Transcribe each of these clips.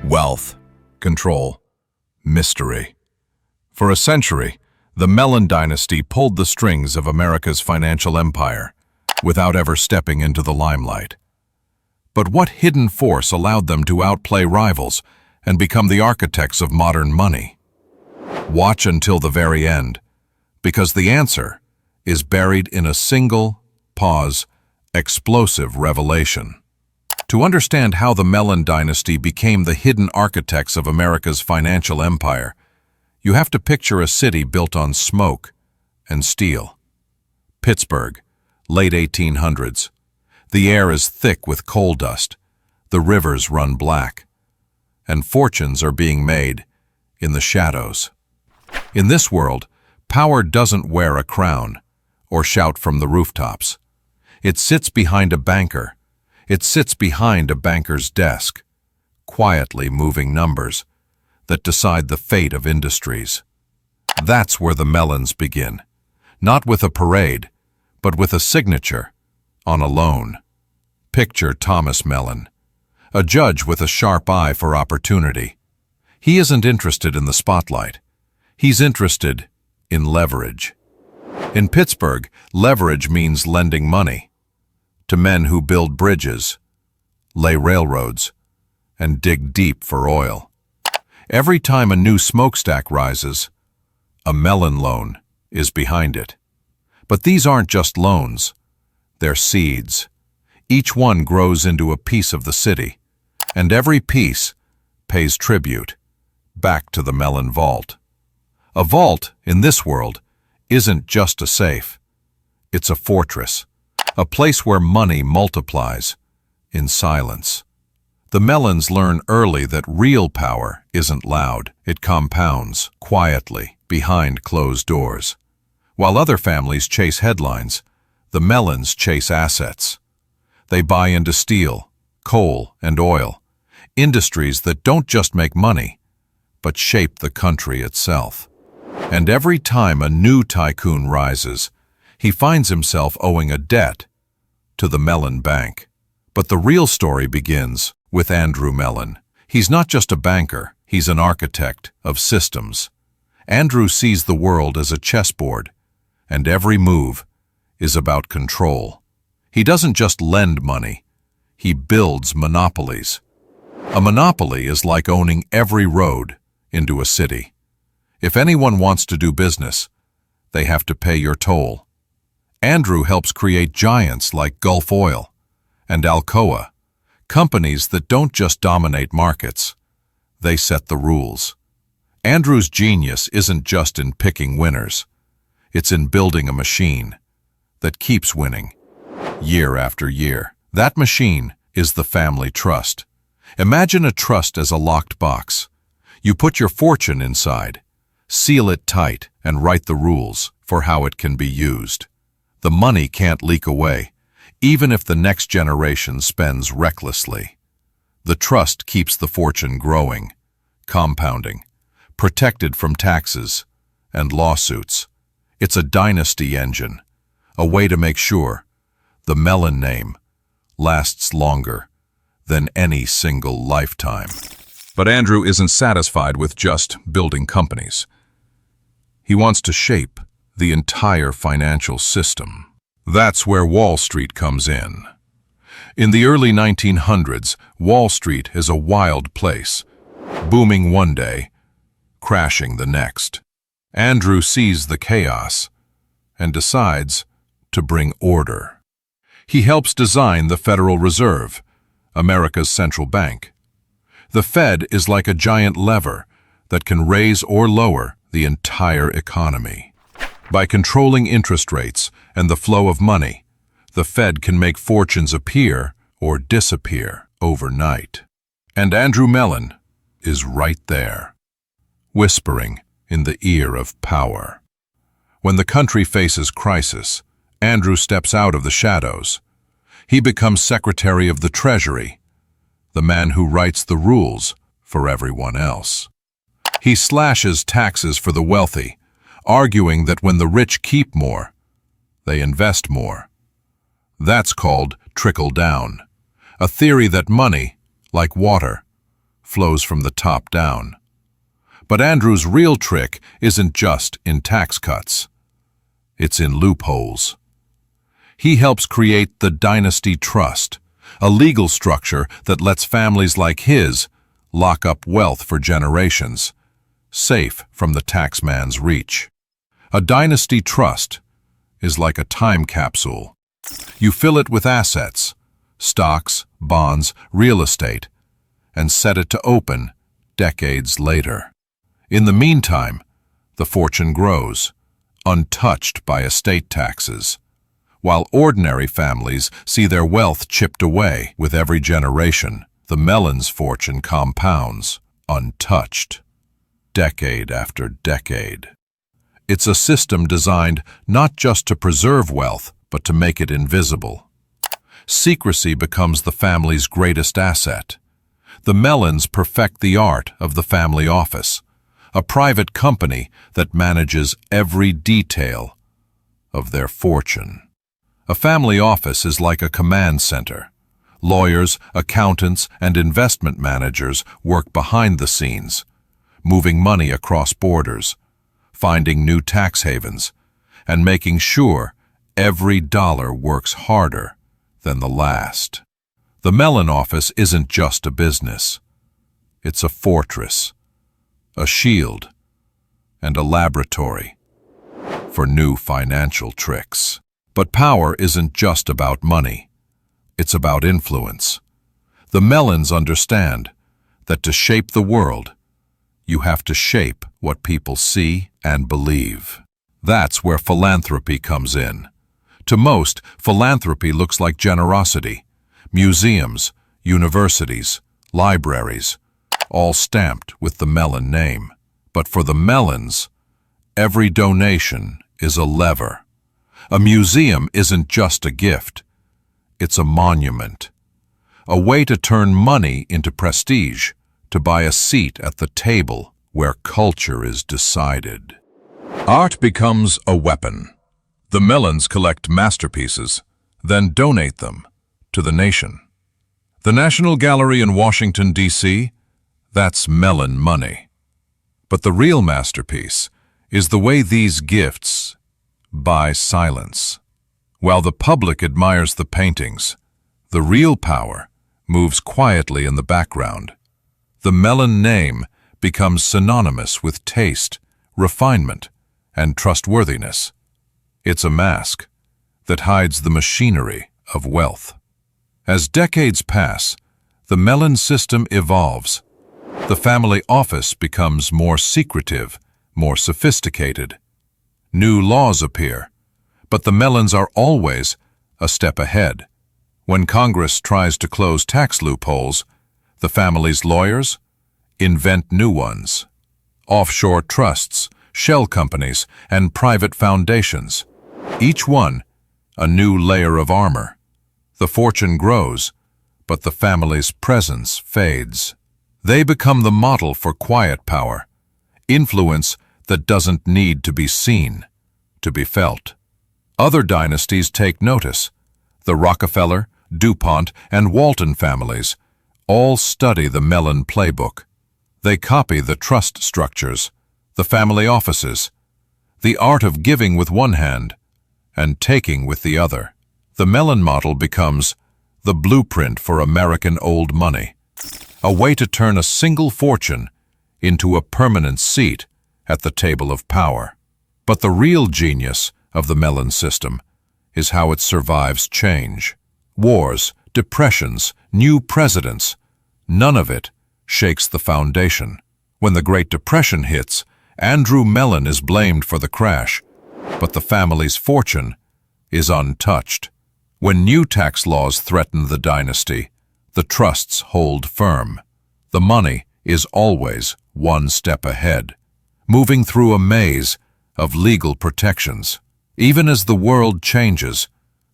Wealth, control, mystery. For a century, the Mellon dynasty pulled the strings of America's financial empire without ever stepping into the limelight. But what hidden force allowed them to outplay rivals and become the architects of modern money? Watch until the very end, because the answer is buried in a single, explosive revelation. To understand how the Mellon dynasty became the hidden architects of America's financial empire, you have to picture a city built on smoke and steel. Pittsburgh, late 1800s. The air is thick with coal dust, the rivers run black, and fortunes are being made in the shadows. In this world, power doesn't wear a crown or shout from the rooftops. It sits behind a banker. It sits behind a banker's desk, quietly moving numbers that decide the fate of industries. That's where the Mellons begin, not with a parade, but with a signature on a loan. Picture Thomas Mellon, a judge with a sharp eye for opportunity. He isn't interested in the spotlight. He's interested in leverage. In Pittsburgh, leverage means lending money to men who build bridges, lay railroads, and dig deep for oil. Every time a new smokestack rises, a Mellon loan is behind it. But these aren't just loans, they're seeds. Each one grows into a piece of the city, and every piece pays tribute back to the Mellon vault. A vault, in this world, isn't just a safe. It's a fortress, a place where money multiplies in silence. The Mellons learn early that real power isn't loud. It compounds quietly behind closed doors. While other families chase headlines, the Mellons chase assets. They buy into steel, coal, and oil, industries that don't just make money, but shape the country itself. And every time a new tycoon rises, he finds himself owing a debt to the Mellon Bank. But the real story begins with Andrew Mellon. He's not just a banker, he's an architect of systems. Andrew sees the world as a chessboard, and every move is about control. He doesn't just lend money, he builds monopolies. A monopoly is like owning every road into a city. If anyone wants to do business, they have to pay your toll. Andrew helps create giants like Gulf Oil and Alcoa, companies that don't just dominate markets, they set the rules. Andrew's genius isn't just in picking winners, it's in building a machine that keeps winning year after year. That machine is the family trust. Imagine a trust as a locked box. You put your fortune inside, seal it tight, and write the rules for how it can be used. The money can't leak away, even if the next generation spends recklessly. The trust keeps the fortune growing, compounding, protected from taxes and lawsuits. It's a dynasty engine, a way to make sure the Mellon name lasts longer than any single lifetime. But Andrew isn't satisfied with just building companies. He wants to shape the entire financial system. That's where Wall Street comes in. In the early 1900s, Wall Street is a wild place, booming one day, crashing the next. Andrew sees the chaos and decides to bring order. He helps design the Federal Reserve, America's central bank. The Fed is like a giant lever that can raise or lower the entire economy. By controlling interest rates and the flow of money, the Fed can make fortunes appear or disappear overnight. And Andrew Mellon is right there, whispering in the ear of power. When the country faces crisis, Andrew steps out of the shadows. He becomes Secretary of the Treasury, the man who writes the rules for everyone else. He slashes taxes for the wealthy, arguing that when the rich keep more, they invest more. That's called trickle down, a theory that money, like water, flows from the top down. But Andrew's real trick isn't just in tax cuts. It's in loopholes. He helps create the Dynasty Trust, a legal structure that lets families like his lock up wealth for generations, safe from the taxman's reach. A dynasty trust is like a time capsule. You fill it with assets, stocks, bonds, real estate, and set it to open decades later. In the meantime, the fortune grows, untouched by estate taxes, while ordinary families see their wealth chipped away with every generation. The Mellons' fortune compounds, untouched, decade after decade. It's a system designed not just to preserve wealth, but to make it invisible. Secrecy becomes the family's greatest asset. The Mellons perfect the art of the family office, a private company that manages every detail of their fortune. A family office is like a command center. Lawyers, accountants, and investment managers work behind the scenes, moving money across borders, finding new tax havens, and making sure every dollar works harder than the last. The Mellon office isn't just a business. It's a fortress, a shield, and a laboratory for new financial tricks. But power isn't just about money. It's about influence. The Mellons understand that to shape the world, you have to shape what people see and believe. That's where philanthropy comes in. To most, philanthropy looks like generosity. Museums, universities, libraries, all stamped with the Mellon name. But for the Mellons, every donation is a lever. A museum isn't just a gift. It's a monument, a way to turn money into prestige, to buy a seat at the table where culture is decided. Art becomes a weapon. The Mellons collect masterpieces, then donate them to the nation. The National Gallery in Washington, D.C., that's Mellon money. But the real masterpiece is the way these gifts buy silence. While the public admires the paintings, the real power moves quietly in the background. The Mellon name becomes synonymous with taste, refinement, and trustworthiness. It's a mask that hides the machinery of wealth. As decades pass, the Mellon system evolves. The family office becomes more secretive, more sophisticated. New laws appear, but the Mellons are always a step ahead. When Congress tries to close tax loopholes, the family's lawyers invent new ones. Offshore trusts, shell companies, and private foundations. Each one a new layer of armor. The fortune grows, but the family's presence fades. They become the model for quiet power, influence that doesn't need to be seen, to be felt. Other dynasties take notice. The Rockefeller, DuPont, and Walton families all study the Mellon playbook. They copy the trust structures, the family offices, the art of giving with one hand and taking with the other. The Mellon model becomes the blueprint for American old money, a way to turn a single fortune into a permanent seat at the table of power. But the real genius of the Mellon system is how it survives change. Wars, depressions, new presidents, none of it shakes the foundation. When the Great Depression hits, Andrew Mellon is blamed for the crash, but the family's fortune is untouched. When new tax laws threaten the dynasty, the trusts hold firm. The money is always one step ahead, moving through a maze of legal protections. Even as the world changes,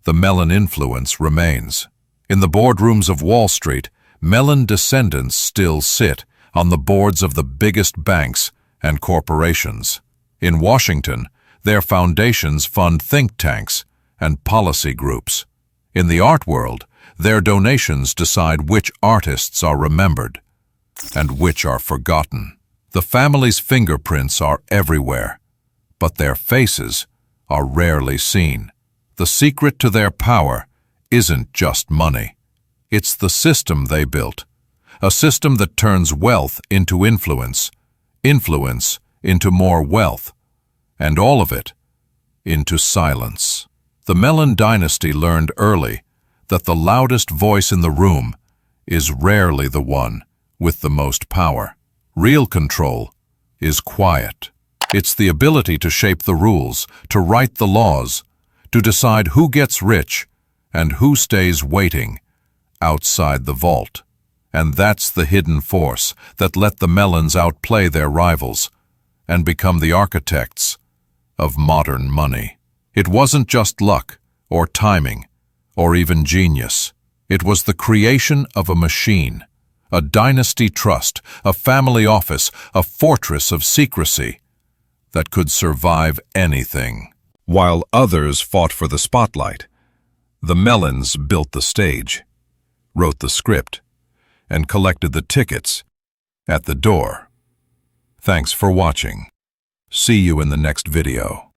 the Mellon influence remains. In the boardrooms of Wall Street, Mellon descendants still sit on the boards of the biggest banks and corporations. In Washington, their foundations fund think tanks and policy groups. In the art world, their donations decide which artists are remembered. and which are forgotten. The family's fingerprints are everywhere, but their faces are rarely seen. The secret to their power isn't just money. It's the system they built, a system that turns wealth into influence, influence into more wealth, and all of it into silence. The Mellon dynasty learned early that the loudest voice in the room is rarely the one with the most power. Real control is quiet. It's the ability to shape the rules, to write the laws, to decide who gets rich and who stays waiting outside the vault. And that's the hidden force that let the Mellons outplay their rivals and become the architects of modern money. It wasn't just luck or timing or even genius. It was the creation of a machine, a dynasty trust, a family office, a fortress of secrecy that could survive anything. While others fought for the spotlight, the Mellons built the stage, wrote the script, and collected the tickets at the door. Thanks for watching. See you in the next video.